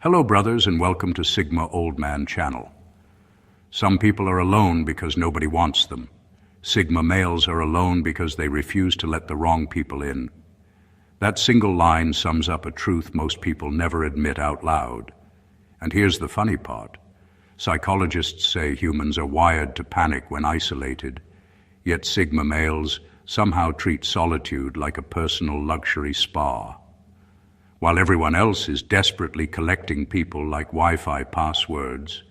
Hello brothers and welcome to Sigma Old Man Channel. Some people are alone because nobody wants them. Sigma males are alone because they refuse to let the wrong people in. That single line sums up a truth most people never admit out loud. And here's the funny part. Psychologists say humans are wired to panic when isolated, yet Sigma males somehow treat solitude like a personal luxury spa. While everyone else is desperately collecting people like Wi-Fi passwords,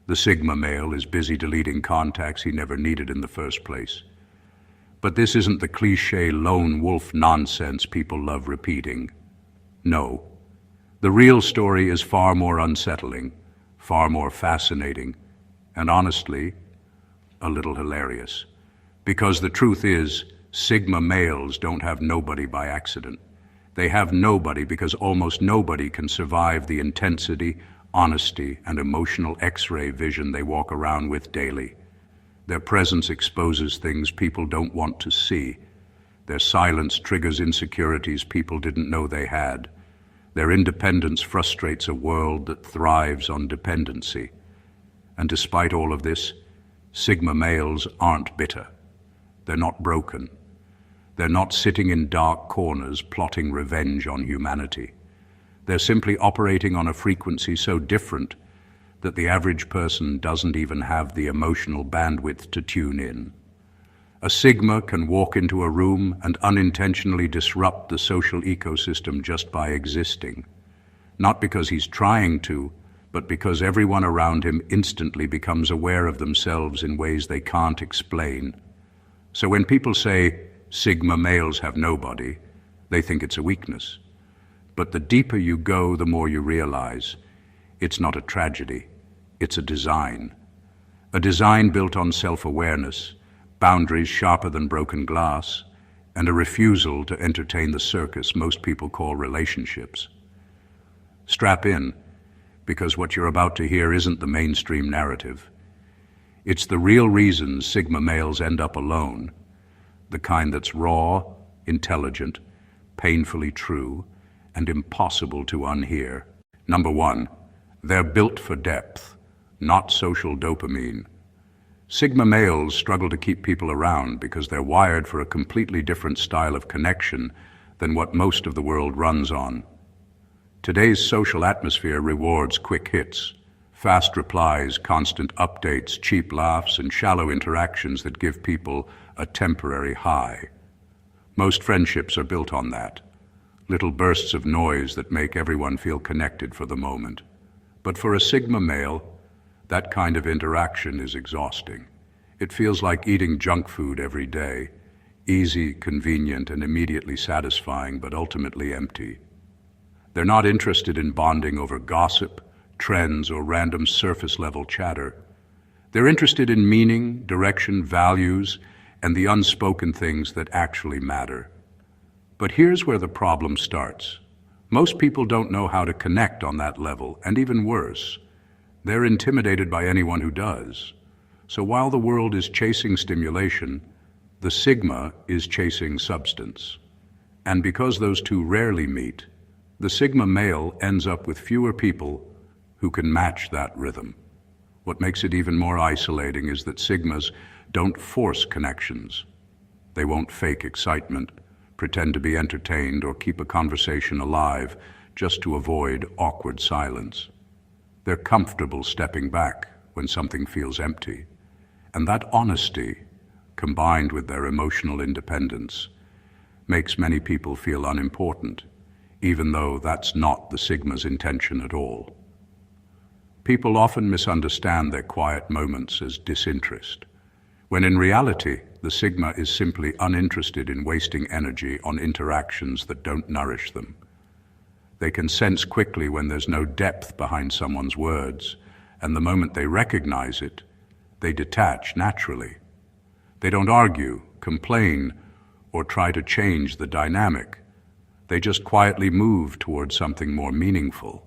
the Sigma male is busy deleting contacts he never needed in the first place. But this isn't the cliché lone wolf nonsense people love repeating. No. The real story is far more unsettling, far more fascinating, and honestly, a little hilarious. Because the truth is, Sigma males don't have nobody by accident. They have nobody because almost nobody can survive the intensity, honesty, and emotional X-ray vision they walk around with daily. Their presence exposes things people don't want to see. Their silence triggers insecurities people didn't know they had. Their independence frustrates a world that thrives on dependency. And despite all of this, Sigma males aren't bitter. They're not broken. They're not sitting in dark corners plotting revenge on humanity. They're simply operating on a frequency so different that the average person doesn't even have the emotional bandwidth to tune in. A Sigma can walk into a room and unintentionally disrupt the social ecosystem just by existing. Not because he's trying to, but because everyone around him instantly becomes aware of themselves in ways they can't explain. So when people say, Sigma males have nobody, they think it's a weakness. But the deeper you go, the more you realize it's not a tragedy, it's a design. A design built on self-awareness, boundaries sharper than broken glass, and a refusal to entertain the circus most people call relationships. Strap in, because what you're about to hear isn't the mainstream narrative. It's the real reasons Sigma males end up alone. The kind that's raw, intelligent, painfully true, and impossible to unhear. Number one, they're built for depth, not social dopamine. Sigma males struggle to keep people around because they're wired for a completely different style of connection than what most of the world runs on. Today's social atmosphere rewards quick hits, fast replies, constant updates, cheap laughs, and shallow interactions that give people a temporary high. Most friendships are built on that. Little bursts of noise that make everyone feel connected for the moment. But for a Sigma male, that kind of interaction is exhausting. It feels like eating junk food every day, easy, convenient, and immediately satisfying, but ultimately empty. They're not interested in bonding over gossip, trends, or random surface-level chatter. They're interested in meaning, direction, values, and the unspoken things that actually matter. But here's where the problem starts. Most people don't know how to connect on that level, and even worse, they're intimidated by anyone who does. So while the world is chasing stimulation, the Sigma is chasing substance. And because those two rarely meet, the Sigma male ends up with fewer people who can match that rhythm. What makes it even more isolating is that Sigmas don't force connections. They won't fake excitement, pretend to be entertained, or keep a conversation alive just to avoid awkward silence. They're comfortable stepping back when something feels empty. And that honesty, combined with their emotional independence, makes many people feel unimportant, even though that's not the Sigma's intention at all. People often misunderstand their quiet moments as disinterest, when in reality, the Sigma is simply uninterested in wasting energy on interactions that don't nourish them. They can sense quickly when there's no depth behind someone's words, and the moment they recognize it, they detach naturally. They don't argue, complain, or try to change the dynamic. They just quietly move towards something more meaningful.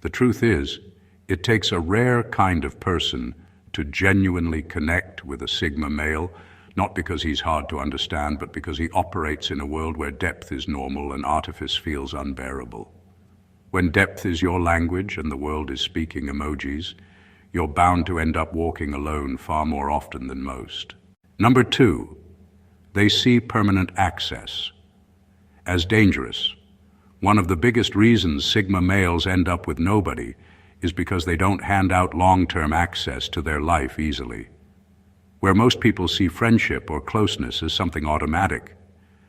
The truth is, it takes a rare kind of person to genuinely connect with a Sigma male, not because he's hard to understand, but because he operates in a world where depth is normal and artifice feels unbearable. When depth is your language and the world is speaking emojis, you're bound to end up walking alone far more often than most. Number 2, they see permanent access as dangerous. One of the biggest reasons Sigma males end up with nobody is because they don't hand out long-term access to their life easily. Where most people see friendship or closeness as something automatic,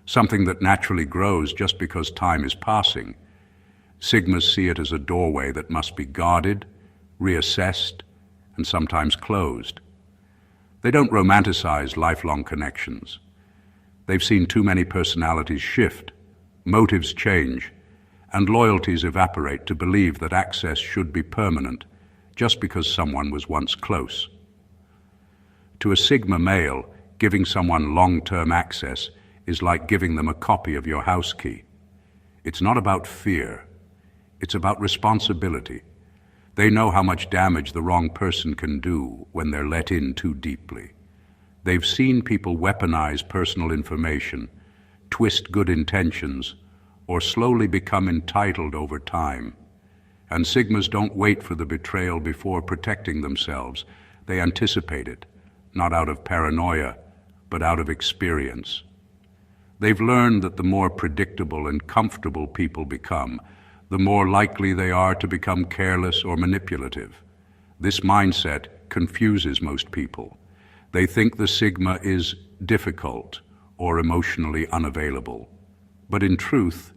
something that naturally grows just because time is passing, Sigmas see it as a doorway that must be guarded, reassessed, and sometimes closed. They don't romanticize lifelong connections. They've seen too many personalities shift, motives change, and loyalties evaporate to believe that access should be permanent just because someone was once close. To a Sigma male, giving someone long-term access is like giving them a copy of your house key. It's not about fear. It's about responsibility. They know how much damage the wrong person can do when they're let in too deeply. They've seen people weaponize personal information, twist good intentions, or slowly become entitled over time. And Sigmas don't wait for the betrayal before protecting themselves. They anticipate it, not out of paranoia, but out of experience. They've learned that the more predictable and comfortable people become, the more likely they are to become careless or manipulative. This mindset confuses most people. They think the Sigma is difficult or emotionally unavailable. But in truth,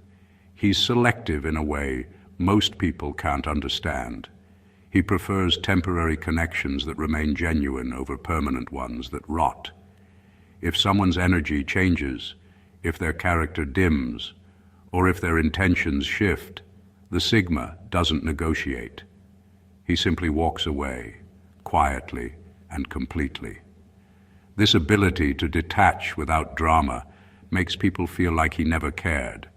he's selective in a way most people can't understand. He prefers temporary connections that remain genuine over permanent ones that rot. If someone's energy changes, if their character dims, or if their intentions shift, the Sigma doesn't negotiate. He simply walks away, quietly and completely. This ability to detach without drama makes people feel like he never cared,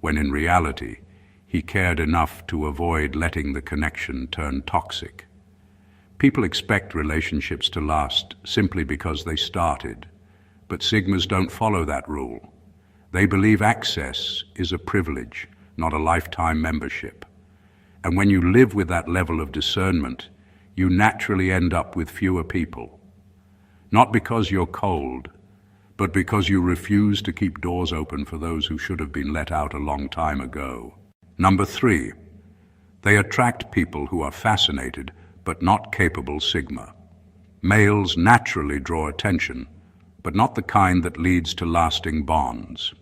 when in reality, he cared enough to avoid letting the connection turn toxic. People expect relationships to last simply because they started, but Sigmas don't follow that rule. They believe access is a privilege, not a lifetime membership. And when you live with that level of discernment, you naturally end up with fewer people. Not because you're cold, but because you refuse to keep doors open for those who should have been let out a long time ago. Number 3, they attract people who are fascinated but not capable Sigma. Males naturally draw attention, but not the kind that leads to lasting bonds.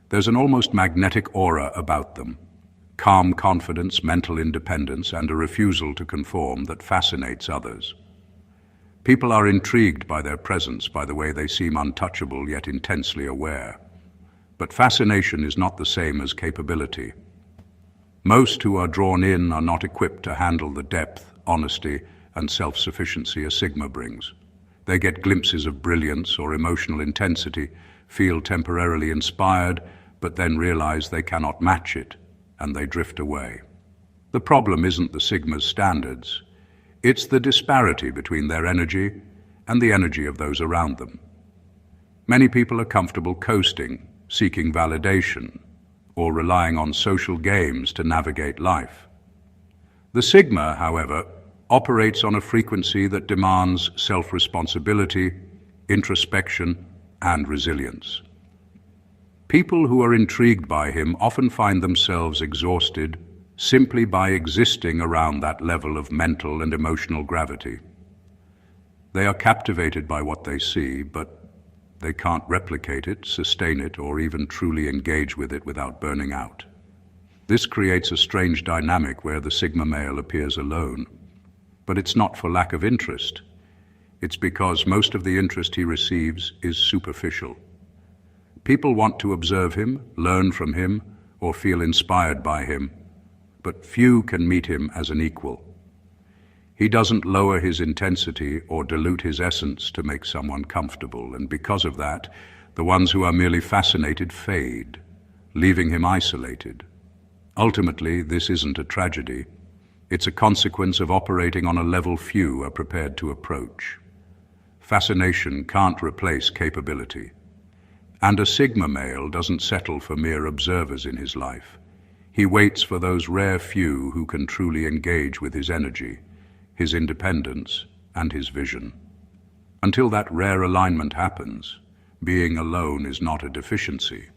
There's an almost magnetic aura about them, calm confidence, mental independence, and a refusal to conform that fascinates others. People are intrigued by their presence, by the way they seem untouchable yet intensely aware. But fascination is not the same as capability. Most who are drawn in are not equipped to handle the depth, honesty, and self-sufficiency a Sigma brings. They get glimpses of brilliance or emotional intensity, feel temporarily inspired, but then realize they cannot match it, and they drift away. The problem isn't the Sigma's standards. It's the disparity between their energy and the energy of those around them. Many people are comfortable coasting, seeking validation, or relying on social games to navigate life. The Sigma, however, operates on a frequency that demands self-responsibility, introspection, and resilience. People who are intrigued by him often find themselves exhausted simply by existing around that level of mental and emotional gravity. They are captivated by what they see, but they can't replicate it, sustain it, or even truly engage with it without burning out. This creates a strange dynamic where the Sigma male appears alone. But it's not for lack of interest. It's because most of the interest he receives is superficial. People want to observe him, learn from him, or feel inspired by him, but few can meet him as an equal. He doesn't lower his intensity or dilute his essence to make someone comfortable, and because of that, the ones who are merely fascinated fade, leaving him isolated. Ultimately, this isn't a tragedy. It's a consequence of operating on a level few are prepared to approach. Fascination can't replace capability. And a Sigma male doesn't settle for mere observers in his life. He waits for those rare few who can truly engage with his energy, his independence, and his vision. Until that rare alignment happens, being alone is not a deficiency.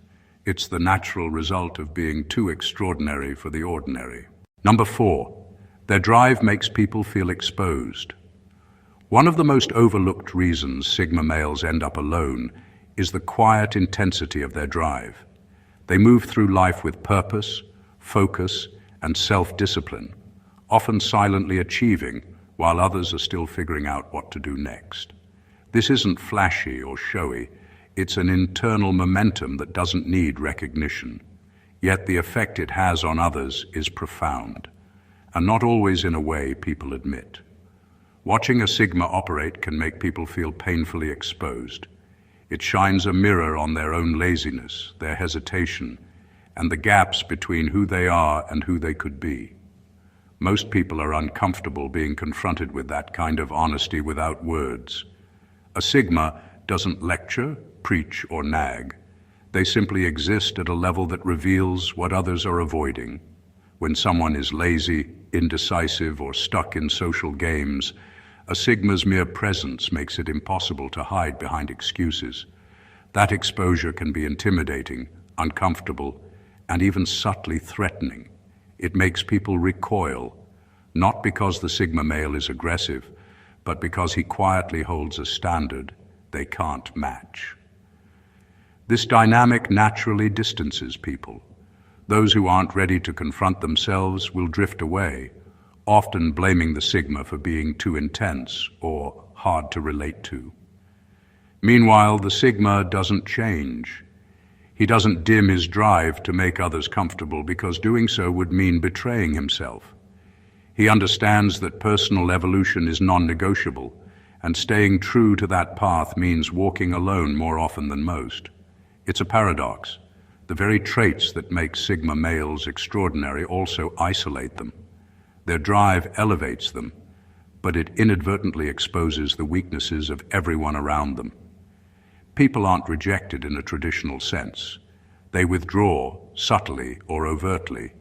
It's the natural result of being too extraordinary for the ordinary. Number 4, their drive makes people feel exposed. One of the most overlooked reasons Sigma males end up alone is the quiet intensity of their drive. They move through life with purpose, focus, and self-discipline, often silently achieving while others are still figuring out what to do next. This isn't flashy or showy, it's an internal momentum that doesn't need recognition. Yet the effect it has on others is profound, and not always in a way people admit. Watching a Sigma operate can make people feel painfully exposed. It shines a mirror on their own laziness, their hesitation, and the gaps between who they are and who they could be. Most people are uncomfortable being confronted with that kind of honesty without words. A Sigma doesn't lecture, preach, or nag. They simply exist at a level that reveals what others are avoiding. When someone is lazy, indecisive, or stuck in social games, a Sigma's mere presence makes it impossible to hide behind excuses. That exposure can be intimidating, uncomfortable, and even subtly threatening. It makes people recoil, not because the Sigma male is aggressive, but because he quietly holds a standard they can't match. This dynamic naturally distances people. Those who aren't ready to confront themselves will drift away, often blaming the Sigma for being too intense or hard to relate to. Meanwhile, the Sigma doesn't change. He doesn't dim his drive to make others comfortable because doing so would mean betraying himself. He understands that personal evolution is non-negotiable, and staying true to that path means walking alone more often than most. It's a paradox. The very traits that make Sigma males extraordinary also isolate them. Their drive elevates them, but it inadvertently exposes the weaknesses of everyone around them. People aren't rejected in a traditional sense. They withdraw, subtly or overtly,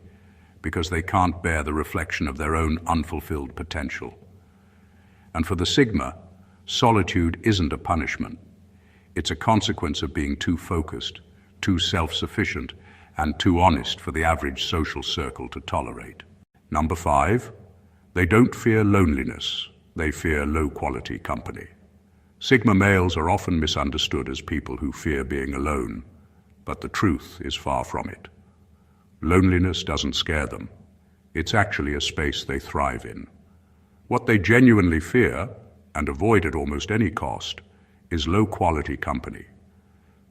because they can't bear the reflection of their own unfulfilled potential. And for the Sigma, solitude isn't a punishment. It's a consequence of being too focused, too self-sufficient, and too honest for the average social circle to tolerate. Number 5, they don't fear loneliness, they fear low-quality company. Sigma males are often misunderstood as people who fear being alone, but the truth is far from it. Loneliness doesn't scare them. It's actually a space they thrive in. What they genuinely fear, and avoid at almost any cost, is low-quality company.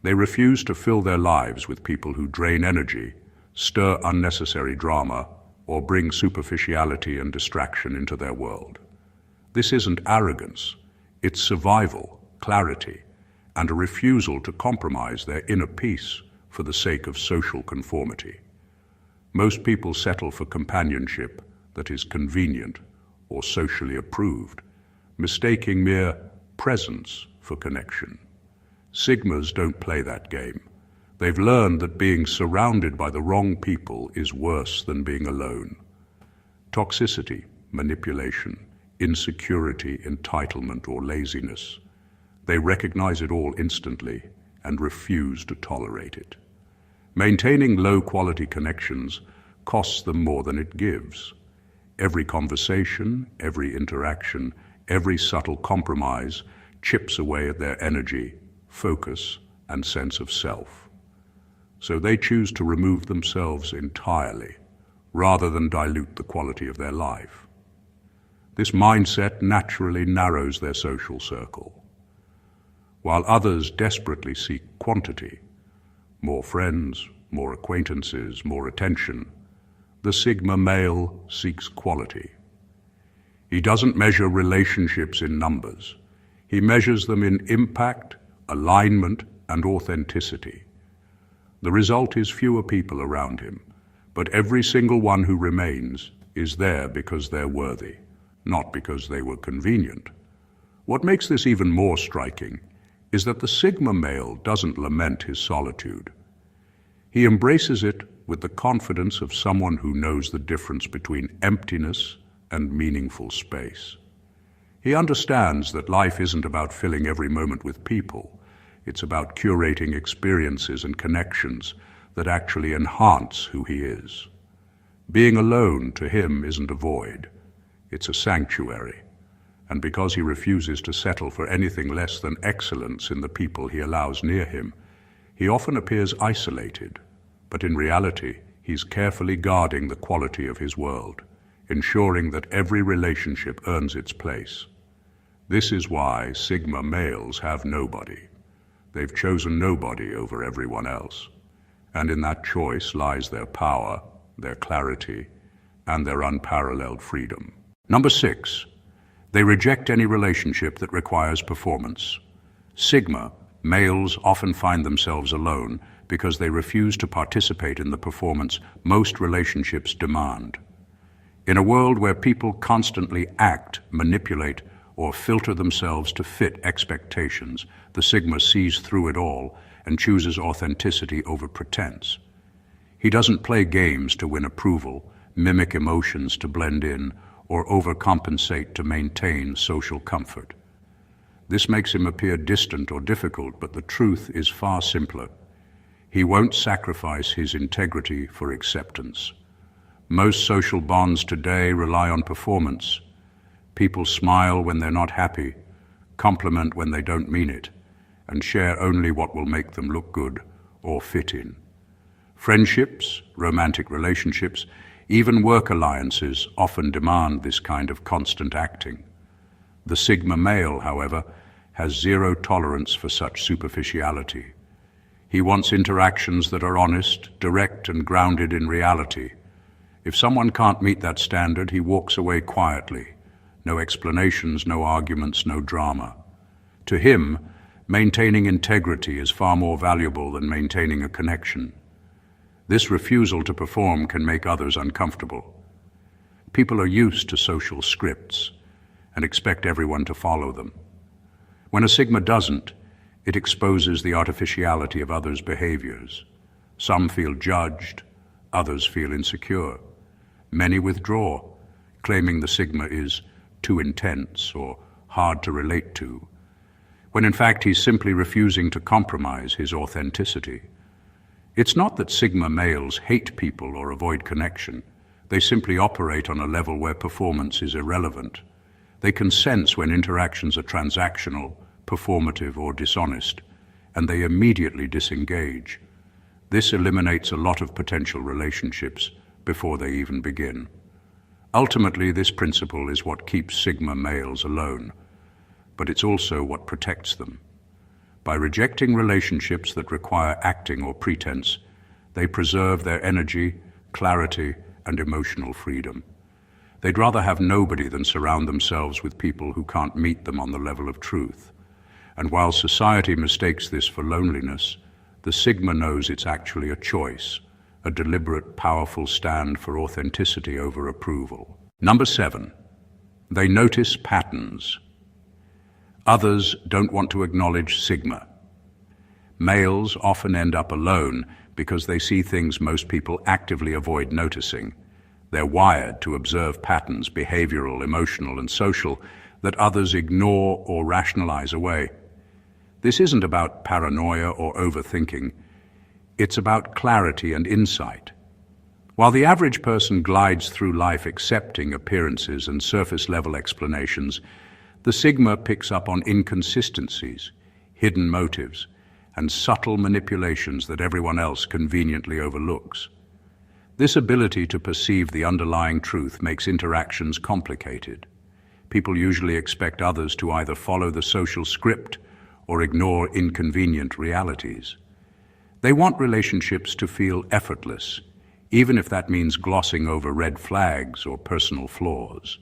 They refuse to fill their lives with people who drain energy, stir unnecessary drama, or bring superficiality and distraction into their world. This isn't arrogance. It's survival, clarity, and a refusal to compromise their inner peace for the sake of social conformity. Most people settle for companionship that is convenient or socially approved, mistaking mere presence for connection. Sigmas don't play that game. They've learned that being surrounded by the wrong people is worse than being alone. Toxicity, manipulation, insecurity, entitlement, or laziness. They recognize it all instantly and refuse to tolerate it. Maintaining low-quality connections costs them more than it gives. Every conversation, every interaction, every subtle compromise chips away at their energy, focus, and sense of self. So they choose to remove themselves entirely, rather than dilute the quality of their life. This mindset naturally narrows their social circle. While others desperately seek quantity, more friends, more acquaintances, more attention, the Sigma male seeks quality. He doesn't measure relationships in numbers. He measures them in impact, alignment, and authenticity. The result is fewer people around him, but every single one who remains is there because they're worthy, not because they were convenient. What makes this even more striking is that the Sigma male doesn't lament his solitude. He embraces it with the confidence of someone who knows the difference between emptiness and meaningful space. He understands that life isn't about filling every moment with people. It's about curating experiences and connections that actually enhance who he is. Being alone to him isn't a void. It's a sanctuary. And because he refuses to settle for anything less than excellence in the people he allows near him, he often appears isolated. But in reality, he's carefully guarding the quality of his world, ensuring that every relationship earns its place. This is why Sigma males have nobody. They've chosen nobody over everyone else. And in that choice lies their power, their clarity, and their unparalleled freedom. Number 6, they reject any relationship that requires performance. Sigma males often find themselves alone because they refuse to participate in the performance most relationships demand. In a world where people constantly act, manipulate, or filter themselves to fit expectations, the Sigma sees through it all and chooses authenticity over pretense. He doesn't play games to win approval, mimic emotions to blend in, or overcompensate to maintain social comfort. This makes him appear distant or difficult, but the truth is far simpler. He won't sacrifice his integrity for acceptance. Most social bonds today rely on performance. People smile when they're not happy, compliment when they don't mean it, and share only what will make them look good or fit in. Friendships, romantic relationships, even work alliances often demand this kind of constant acting. The Sigma male, however, has zero tolerance for such superficiality. He wants interactions that are honest, direct, and grounded in reality. If someone can't meet that standard, he walks away quietly. No explanations, no arguments, no drama. To him, maintaining integrity is far more valuable than maintaining a connection. This refusal to perform can make others uncomfortable. People are used to social scripts and expect everyone to follow them. When a Sigma doesn't, it exposes the artificiality of others' behaviors. Some feel judged, others feel insecure. Many withdraw, claiming the Sigma is too intense or hard to relate to, when in fact he's simply refusing to compromise his authenticity. It's not that Sigma males hate people or avoid connection. They simply operate on a level where performance is irrelevant. They can sense when interactions are transactional, performative, or dishonest, and they immediately disengage. This eliminates a lot of potential relationships before they even begin. Ultimately, this principle is what keeps Sigma males alone, but it's also what protects them. By rejecting relationships that require acting or pretense, they preserve their energy, clarity, and emotional freedom. They'd rather have nobody than surround themselves with people who can't meet them on the level of truth. And while society mistakes this for loneliness, the Sigma knows it's actually a choice, a deliberate, powerful stand for authenticity over approval. Number 7, they notice patterns. Others don't want to acknowledge Sigma. Males often end up alone because they see things most people actively avoid noticing. They're wired to observe patterns, behavioral, emotional, and social, that others ignore or rationalize away. This isn't about paranoia or overthinking. It's about clarity and insight. While the average person glides through life accepting appearances and surface-level explanations, the Sigma picks up on inconsistencies, hidden motives, and subtle manipulations that everyone else conveniently overlooks. This ability to perceive the underlying truth makes interactions complicated. People usually expect others to either follow the social script or ignore inconvenient realities. They want relationships to feel effortless, even if that means glossing over red flags or personal flaws.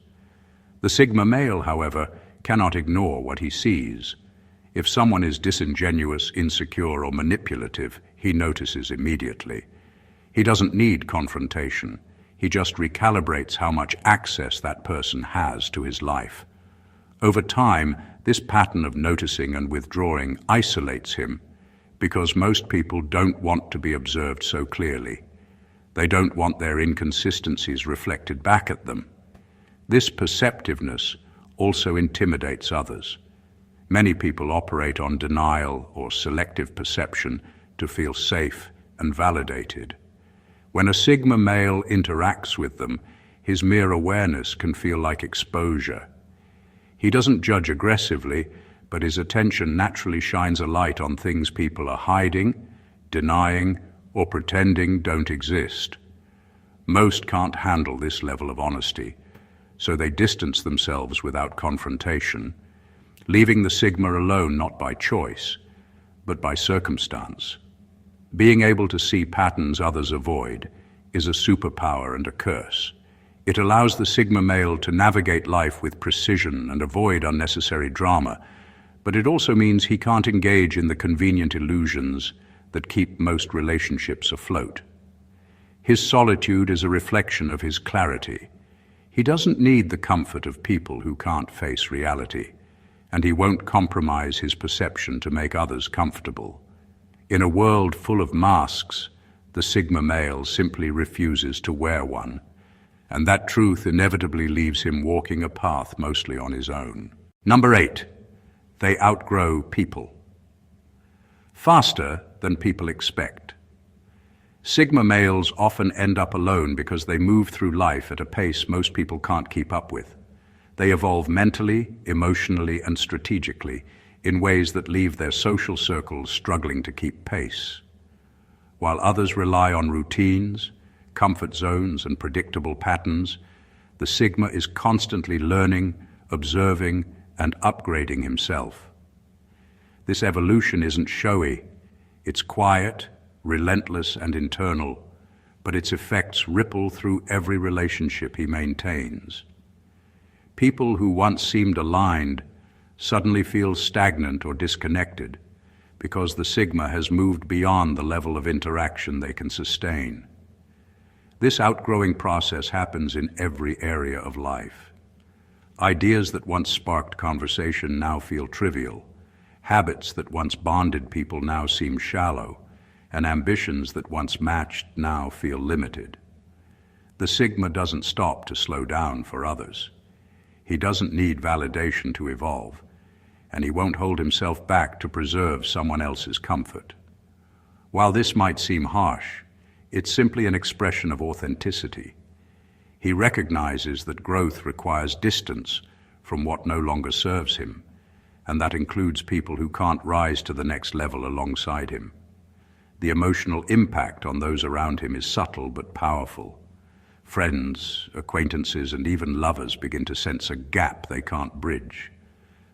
The Sigma male, however, cannot ignore what he sees. If someone is disingenuous, insecure, or manipulative, he notices immediately. He doesn't need confrontation. He just recalibrates how much access that person has to his life. Over time, this pattern of noticing and withdrawing isolates him because most people don't want to be observed so clearly. They don't want their inconsistencies reflected back at them. This perceptiveness also intimidates others. Many people operate on denial or selective perception to feel safe and validated. When a Sigma male interacts with them, his mere awareness can feel like exposure. He doesn't judge aggressively, but his attention naturally shines a light on things people are hiding, denying, or pretending don't exist. Most can't handle this level of honesty, so they distance themselves without confrontation, leaving the Sigma alone not by choice, but by circumstance. Being able to see patterns others avoid is a superpower and a curse. It allows the Sigma male to navigate life with precision and avoid unnecessary drama, but it also means he can't engage in the convenient illusions that keep most relationships afloat. His solitude is a reflection of his clarity. He doesn't need the comfort of people who can't face reality, and he won't compromise his perception to make others comfortable. In a world full of masks, the Sigma male simply refuses to wear one, and that truth inevitably leaves him walking a path mostly on his own. Number 8, they outgrow people. Faster than people expect. Sigma males often end up alone because they move through life at a pace most people can't keep up with. They evolve mentally, emotionally, and strategically in ways that leave their social circles struggling to keep pace. While others rely on routines, comfort zones, and predictable patterns, the Sigma is constantly learning, observing, and upgrading himself. This evolution isn't showy. It's quiet, relentless, and internal, but its effects ripple through every relationship he maintains. People who once seemed aligned suddenly feel stagnant or disconnected because the Sigma has moved beyond the level of interaction they can sustain. This outgrowing process happens in every area of life. Ideas that once sparked conversation now feel trivial. Habits that once bonded people now seem shallow, and ambitions that once matched now feel limited. The Sigma doesn't stop to slow down for others. He doesn't need validation to evolve, and he won't hold himself back to preserve someone else's comfort. While this might seem harsh, it's simply an expression of authenticity. He recognizes that growth requires distance from what no longer serves him, and that includes people who can't rise to the next level alongside him. The emotional impact on those around him is subtle but powerful. Friends, acquaintances, and even lovers begin to sense a gap they can't bridge.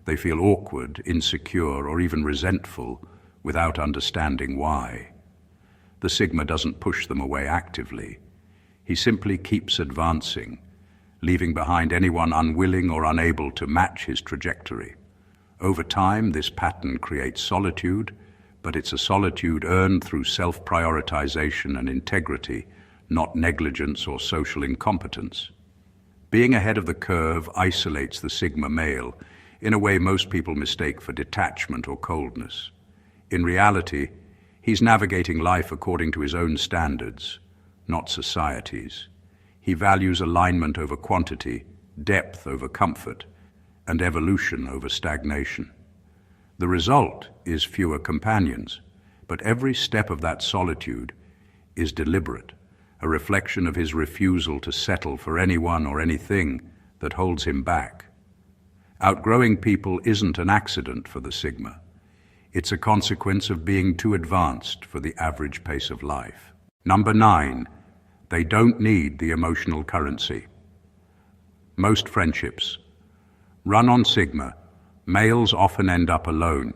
They feel awkward, insecure, or even resentful without understanding why. The Sigma doesn't push them away actively. He simply keeps advancing, leaving behind anyone unwilling or unable to match his trajectory. Over time, this pattern creates solitude, but it's a solitude earned through self-prioritization and integrity, not negligence or social incompetence. Being ahead of the curve isolates the Sigma male in a way most people mistake for detachment or coldness. In reality, he's navigating life according to his own standards, not society's. He values alignment over quantity, depth over comfort, and evolution over stagnation. The result is fewer companions, but every step of that solitude is deliberate, a reflection of his refusal to settle for anyone or anything that holds him back. Outgrowing people isn't an accident for the Sigma. It's a consequence of being too advanced for the average pace of life. Number 9, they don't need the emotional currency. Most friendships run on Sigma. Males often end up alone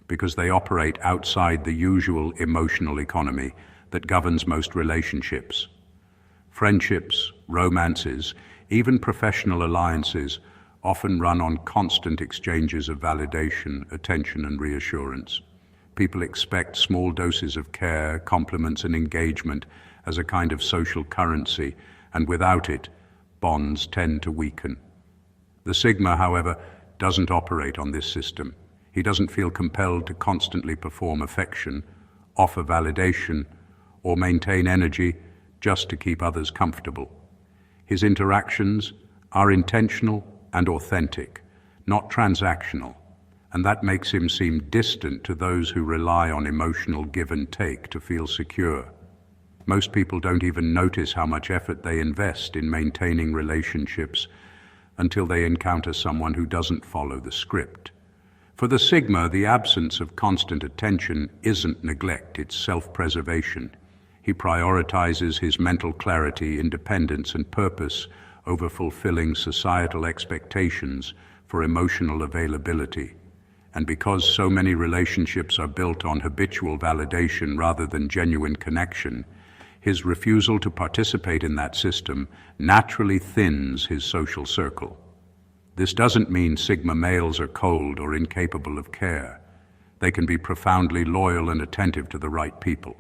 because they operate outside the usual emotional economy that governs most relationships. Friendships, romances, even professional alliances often run on constant exchanges of validation, attention, and reassurance. People expect small doses of care, compliments, and engagement as a kind of social currency, and without it, bonds tend to weaken. The Sigma, however, doesn't operate on this system. He doesn't feel compelled to constantly perform affection, offer validation, or maintain energy just to keep others comfortable. His interactions are intentional and authentic, not transactional, and that makes him seem distant to those who rely on emotional give and take to feel secure. Most people don't even notice how much effort they invest in maintaining relationships until they encounter someone who doesn't follow the script. For the Sigma, the absence of constant attention isn't neglect, it's self-preservation. He prioritizes his mental clarity, independence, and purpose over fulfilling societal expectations for emotional availability. And because so many relationships are built on habitual validation rather than genuine connection, his refusal to participate in that system naturally thins his social circle. This doesn't mean Sigma males are cold or incapable of care. They can be profoundly loyal and attentive to the right people.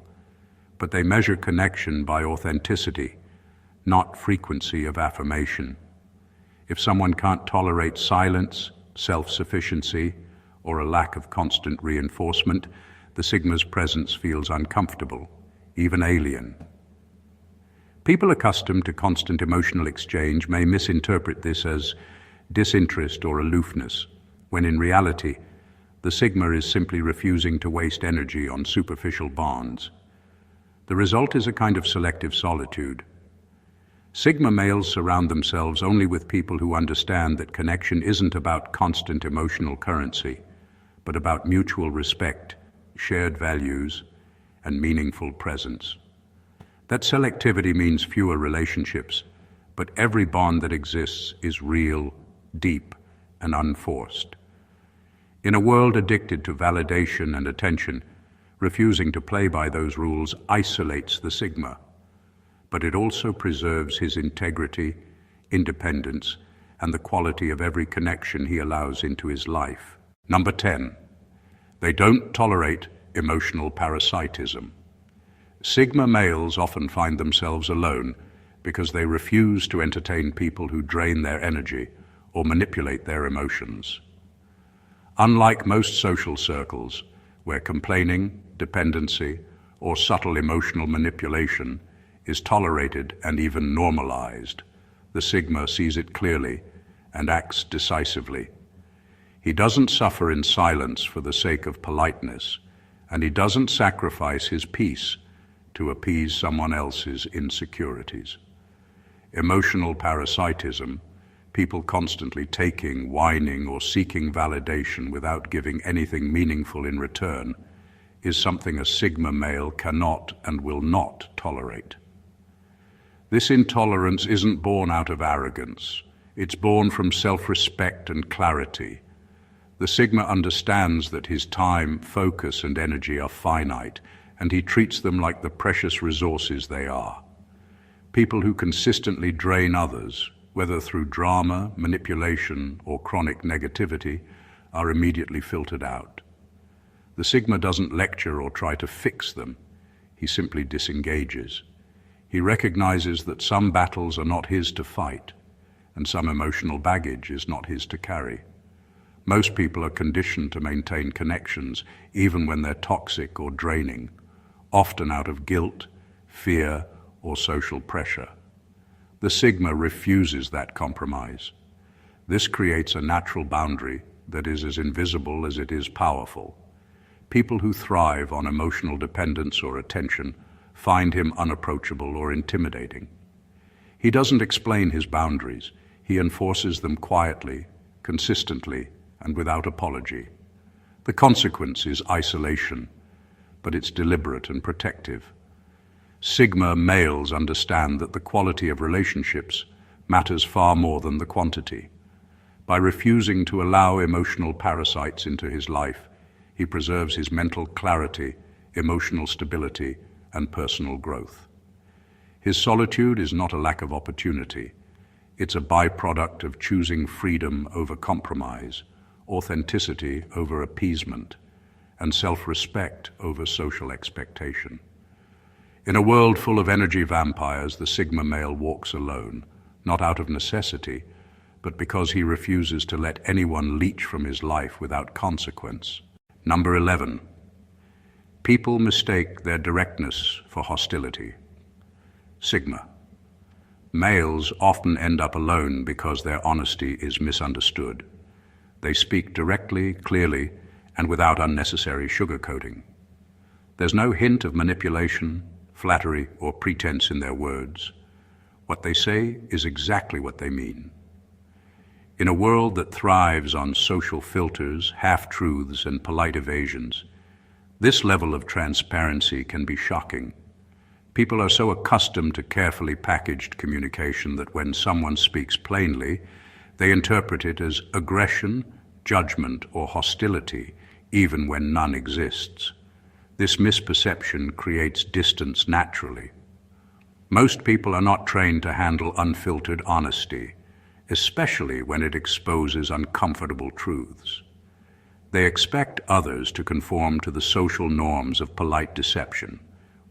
But they measure connection by authenticity, not frequency of affirmation. If someone can't tolerate silence, self-sufficiency, or a lack of constant reinforcement, the Sigma's presence feels uncomfortable, even alien. People accustomed to constant emotional exchange may misinterpret this as disinterest or aloofness, when in reality, the Sigma is simply refusing to waste energy on superficial bonds. The result is a kind of selective solitude. Sigma males surround themselves only with people who understand that connection isn't about constant emotional currency, but about mutual respect, shared values, and meaningful presence. That selectivity means fewer relationships, but every bond that exists is real, deep, and unforced. In a world addicted to validation and attention, refusing to play by those rules isolates the Sigma, but it also preserves his integrity, independence, and the quality of every connection he allows into his life. Number 10, they don't tolerate emotional parasitism. Sigma males often find themselves alone because they refuse to entertain people who drain their energy or manipulate their emotions. Unlike most social circles, where complaining, dependency, or subtle emotional manipulation is tolerated and even normalized, the Sigma sees it clearly and acts decisively. He doesn't suffer in silence for the sake of politeness, and he doesn't sacrifice his peace to appease someone else's insecurities. Emotional parasitism, people constantly taking, whining, or seeking validation without giving anything meaningful in return, is something a Sigma male cannot and will not tolerate. This intolerance isn't born out of arrogance. It's born from self-respect and clarity. The Sigma understands that his time, focus, and energy are finite, and he treats them like the precious resources they are. People who consistently drain others, whether through drama, manipulation, or chronic negativity, are immediately filtered out. The Sigma doesn't lecture or try to fix them. He simply disengages. He recognizes that some battles are not his to fight, and some emotional baggage is not his to carry. Most people are conditioned to maintain connections even when they're toxic or draining, often out of guilt, fear, or social pressure. The Sigma refuses that compromise. This creates a natural boundary that is as invisible as it is powerful. People who thrive on emotional dependence or attention find him unapproachable or intimidating. He doesn't explain his boundaries. He enforces them quietly, consistently, and without apology. The consequence is isolation, but it's deliberate and protective. Sigma males understand that the quality of relationships matters far more than the quantity. By refusing to allow emotional parasites into his life, he preserves his mental clarity, emotional stability, and personal growth. His solitude is not a lack of opportunity. It's a byproduct of choosing freedom over compromise, authenticity over appeasement, and self-respect over social expectation. In a world full of energy vampires, the Sigma male walks alone, not out of necessity, but because he refuses to let anyone leech from his life without consequence. Number 11. People mistake their directness for hostility. Sigma. Males often end up alone because their honesty is misunderstood. They speak directly, clearly, and without unnecessary sugarcoating. There's no hint of manipulation, flattery, or pretense in their words. What they say is exactly what they mean. In a world that thrives on social filters, half-truths, and polite evasions, this level of transparency can be shocking. People are so accustomed to carefully packaged communication that when someone speaks plainly, they interpret it as aggression, judgment, or hostility, even when none exists. This misperception creates distance naturally. Most people are not trained to handle unfiltered honesty, especially when it exposes uncomfortable truths. They expect others to conform to the social norms of polite deception,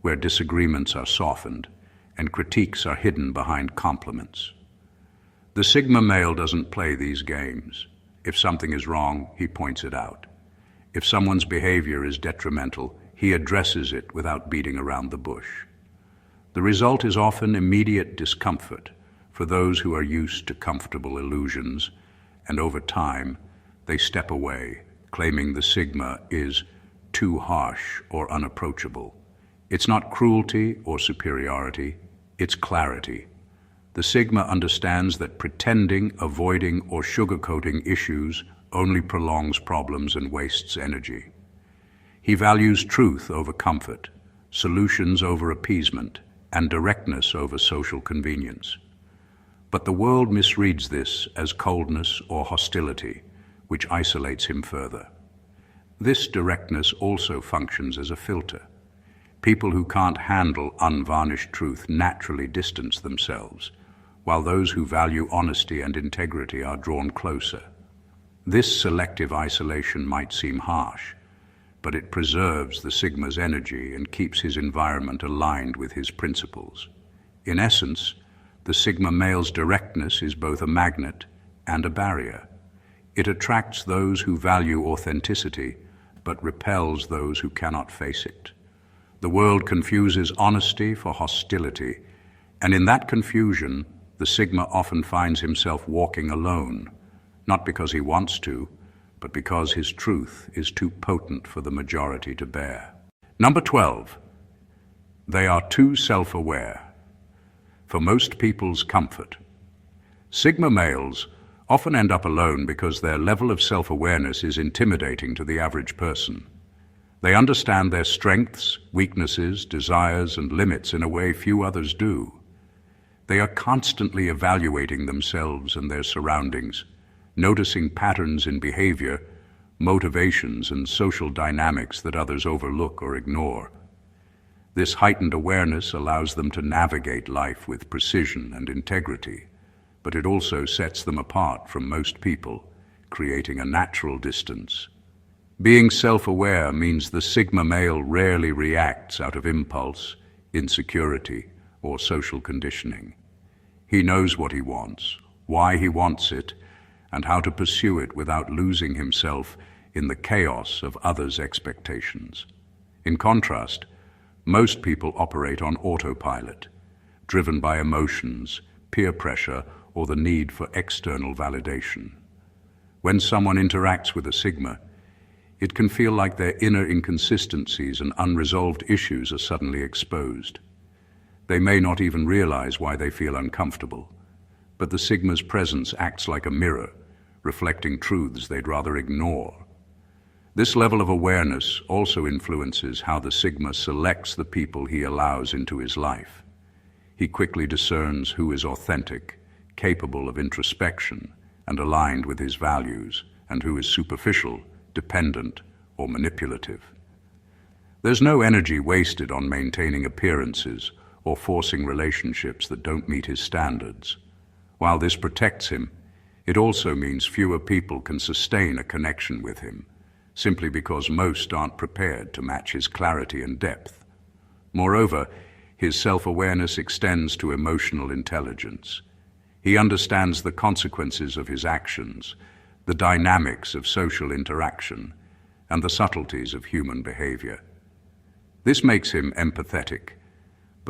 where disagreements are softened and critiques are hidden behind compliments. The Sigma male doesn't play these games. If something is wrong, he points it out. If someone's behavior is detrimental, he addresses it without beating around the bush. The result is often immediate discomfort for those who are used to comfortable illusions, and over time, they step away, claiming the Sigma is too harsh or unapproachable. It's not cruelty or superiority, it's clarity. The Sigma understands that pretending, avoiding, or sugarcoating issues only prolongs problems and wastes energy. He values truth over comfort, solutions over appeasement, and directness over social convenience. But the world misreads this as coldness or hostility, which isolates him further. This directness also functions as a filter. People who can't handle unvarnished truth naturally distance themselves, while those who value honesty and integrity are drawn closer. This selective isolation might seem harsh, but it preserves the Sigma's energy and keeps his environment aligned with his principles. In essence, the Sigma male's directness is both a magnet and a barrier. It attracts those who value authenticity, but repels those who cannot face it. The world confuses honesty for hostility, and in that confusion, the Sigma often finds himself walking alone, not because he wants to, but because his truth is too potent for the majority to bear. Number 12, they are too self-aware. For most people's comfort, Sigma males often end up alone because their level of self-awareness is intimidating to the average person. They understand their strengths, weaknesses, desires, and limits in a way few others do. They are constantly evaluating themselves and their surroundings, noticing patterns in behavior, motivations, and social dynamics that others overlook or ignore. This heightened awareness allows them to navigate life with precision and integrity, but it also sets them apart from most people, creating a natural distance. Being self-aware means the Sigma male rarely reacts out of impulse, insecurity, or social conditioning. He knows what he wants, why he wants it, and how to pursue it without losing himself in the chaos of others' expectations. In contrast, most people operate on autopilot, driven by emotions, peer pressure, or the need for external validation. When someone interacts with a Sigma, it can feel like their inner inconsistencies and unresolved issues are suddenly exposed. They may not even realize why they feel uncomfortable, but the Sigma's presence acts like a mirror, reflecting truths they'd rather ignore. This level of awareness also influences how the Sigma selects the people he allows into his life. He quickly discerns who is authentic, capable of introspection, and aligned with his values, and who is superficial, dependent, or manipulative. There's no energy wasted on maintaining appearances or forcing relationships that don't meet his standards. While this protects him, it also means fewer people can sustain a connection with him, simply because most aren't prepared to match his clarity and depth. Moreover, his self-awareness extends to emotional intelligence. He understands the consequences of his actions, the dynamics of social interaction, and the subtleties of human behavior. This makes him empathetic,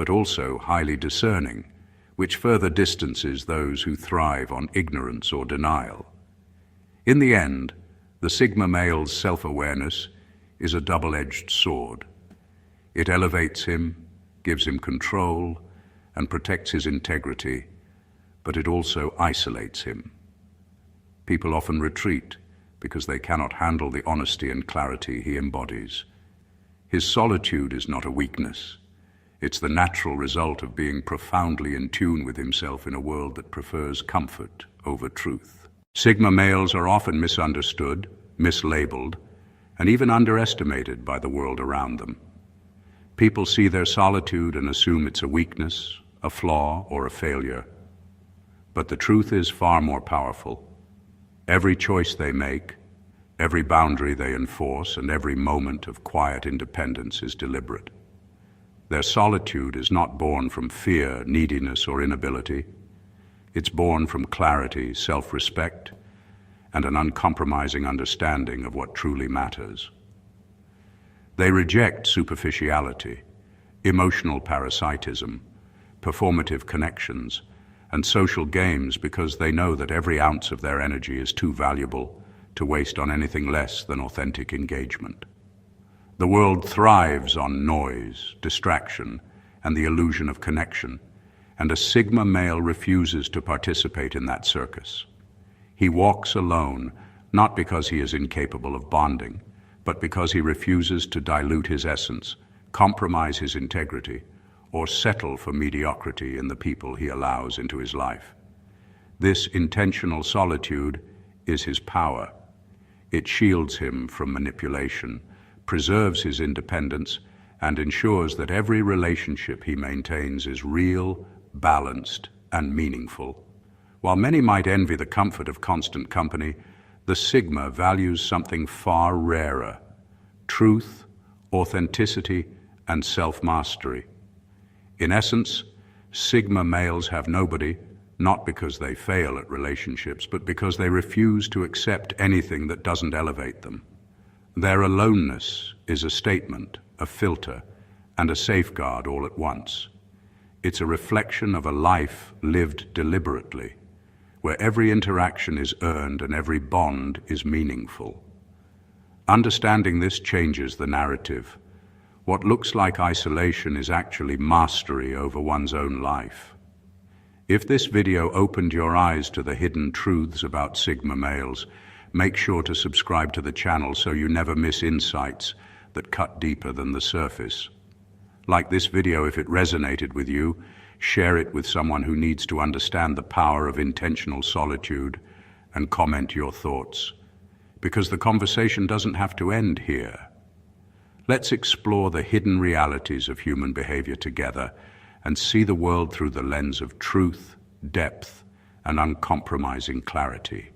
but also highly discerning, which further distances those who thrive on ignorance or denial. In the end, the Sigma male's self-awareness is a double-edged sword. It elevates him, gives him control, and protects his integrity, but it also isolates him. People often retreat because they cannot handle the honesty and clarity he embodies. His solitude is not a weakness. It's the natural result of being profoundly in tune with himself in a world that prefers comfort over truth. Sigma males are often misunderstood, mislabeled, and even underestimated by the world around them. People see their solitude and assume it's a weakness, a flaw, or a failure. But the truth is far more powerful. Every choice they make, every boundary they enforce, and every moment of quiet independence is deliberate. Their solitude is not born from fear, neediness, or inability. It's born from clarity, self-respect, and an uncompromising understanding of what truly matters. They reject superficiality, emotional parasitism, performative connections, and social games because they know that every ounce of their energy is too valuable to waste on anything less than authentic engagement. The world thrives on noise, distraction, and the illusion of connection, and a Sigma male refuses to participate in that circus. He walks alone, not because he is incapable of bonding, but because he refuses to dilute his essence, compromise his integrity, or settle for mediocrity in the people he allows into his life. This intentional solitude is his power. It shields him from manipulation, preserves his independence, and ensures that every relationship he maintains is real, balanced, and meaningful. While many might envy the comfort of constant company, the Sigma values something far rarer: truth, authenticity, and self-mastery. In essence, Sigma males have nobody, not because they fail at relationships, but because they refuse to accept anything that doesn't elevate them. Their aloneness is a statement, a filter, and a safeguard all at once. It's a reflection of a life lived deliberately, where every interaction is earned and every bond is meaningful. Understanding this changes the narrative. What looks like isolation is actually mastery over one's own life. If this video opened your eyes to the hidden truths about Sigma males, make sure to subscribe to the channel so you never miss insights that cut deeper than the surface. Like this video if it resonated with you, share it with someone who needs to understand the power of intentional solitude, and comment your thoughts. Because the conversation doesn't have to end here. Let's explore the hidden realities of human behavior together and see the world through the lens of truth, depth, and uncompromising clarity.